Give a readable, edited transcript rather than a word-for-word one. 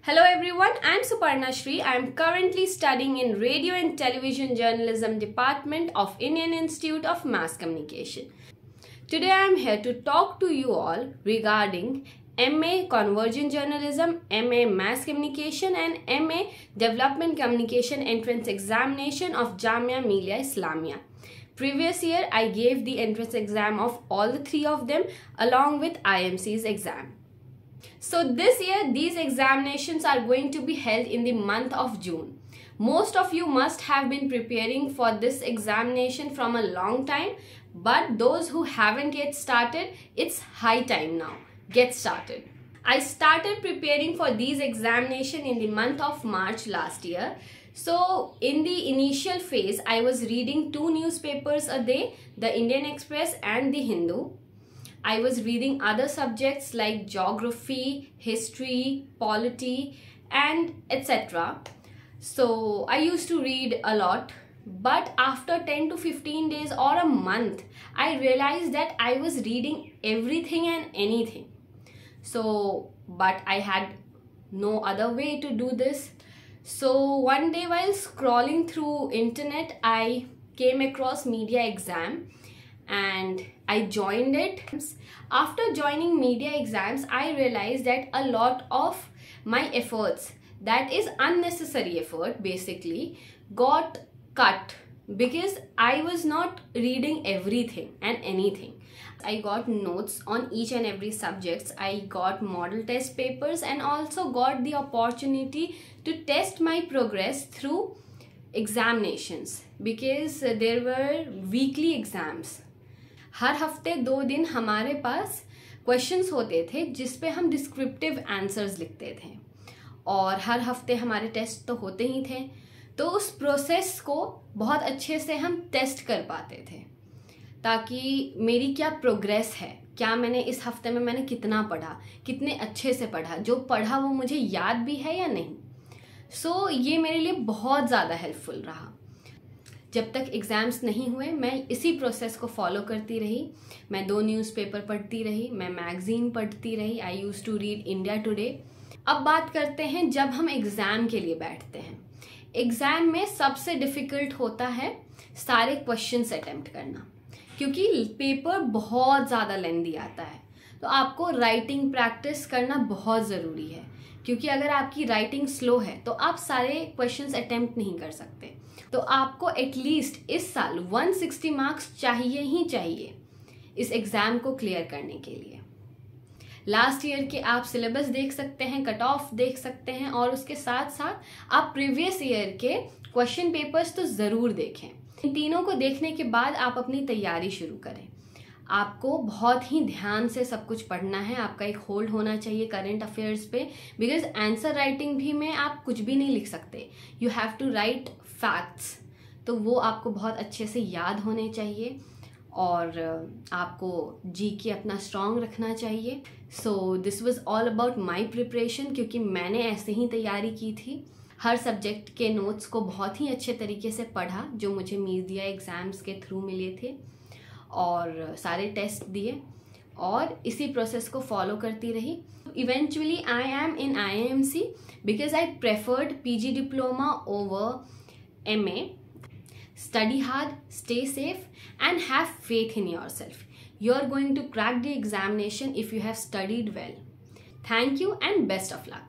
Hello everyone, I am Suparna Shri. I am currently studying in Radio and Television Journalism Department of Indian Institute of Mass Communication. Today I am here to talk to you all regarding MA Convergent Journalism, MA Mass Communication and MA Development Communication Entrance Examination of Jamia Millia Islamia. Previous year I gave the entrance exam of all the three of them along with IMC's exam. So this year these examinations are going to be held in the month of June. Most of you must have been preparing for this examination from a long time, but those who haven't yet started, it's high time now. Get started. I started preparing for these examinations in the month of March last year. So in the initial phase, I was reading 2 newspapers a day, the Indian Express and the Hindu. I was reading other subjects like geography, history, polity and etc. So I used to read a lot, but after 10 to 15 days or a month, I realized that I was reading everything and anything. But I had no other way to do this. So one day while scrolling through internet, I came across media exam and I joined it. After joining media exams, I realized that a lot of my efforts, that is unnecessary effort basically, got cut because I was not reading everything and anything. I got notes on each and every subjects. I got model test papers and also got the opportunity to test my progress through examinations because there were weekly exams. हर हफ्ते 2 दिन हमारे पास questions होते थे जिस पे हम descriptive answers लिखते थे और हर हफ्ते हमारे टेस्ट तो होते ही थे, तो उस प्रोसेस को बहुत अच्छे से हम टेस्ट कर पाते थे ताकि मेरी क्या प्रोग्रेस है, क्या मैंने इस हफ्ते में मैंने कितना पढ़ा, कितने अच्छे से पढ़ा, जो पढ़ा वो मुझे याद भी है या नहीं. सो ये मेरे लिए बहुत ज़्यादा हेल्पफुल रहा. जब तक एग्ज़ाम्स नहीं हुए मैं इसी प्रोसेस को फॉलो करती रही. मैं 2 न्यूज़पेपर पढ़ती रही, मैं मैगज़ीन पढ़ती रही. I used to read India Today. अब बात करते हैं जब हम एग्ज़ाम के लिए बैठते हैं. एग्ज़ाम में सबसे डिफ़िकल्ट होता है सारे क्वेश्चंस अटेम्प्ट करना क्योंकि पेपर बहुत ज़्यादा लेंदी आता है. तो आपको राइटिंग प्रैक्टिस करना बहुत ज़रूरी है क्योंकि अगर आपकी राइटिंग स्लो है तो आप सारे क्वेश्चंस अटेम्प्ट नहीं कर सकते. तो आपको एटलीस्ट इस साल 160 मार्क्स चाहिए ही चाहिए इस एग्ज़ाम को क्लियर करने के लिए. लास्ट ईयर के आप सिलेबस देख सकते हैं, कट ऑफ देख सकते हैं और उसके साथ साथ आप प्रीवियस ईयर के क्वेश्चन पेपर्स तो ज़रूर देखें. इन तीनों को देखने के बाद आप अपनी तैयारी शुरू करें. आपको बहुत ही ध्यान से सब कुछ पढ़ना है. आपका एक होल्ड होना चाहिए करंट अफेयर्स पे बिकॉज आंसर राइटिंग भी में आप कुछ भी नहीं लिख सकते. You have to write facts, तो वो आपको बहुत अच्छे से याद होने चाहिए और आपको जीके अपना स्ट्रॉन्ग रखना चाहिए. So this was all about my preparation क्योंकि मैंने ऐसे ही तैयारी की थी. हर सब्जेक्ट के नोट्स को बहुत ही अच्छे तरीके से पढ़ा जो मुझे मीडिया एग्ज़ाम्स के थ्रू मिले थे और सारे टेस्ट दिए और इसी प्रोसेस को फॉलो करती रही. Eventually I am in IIMC because I preferred PG diploma over MA. Study hard, stay safe and have faith in yourself. You are going to crack the examination if you have studied well. Thank you and best of luck.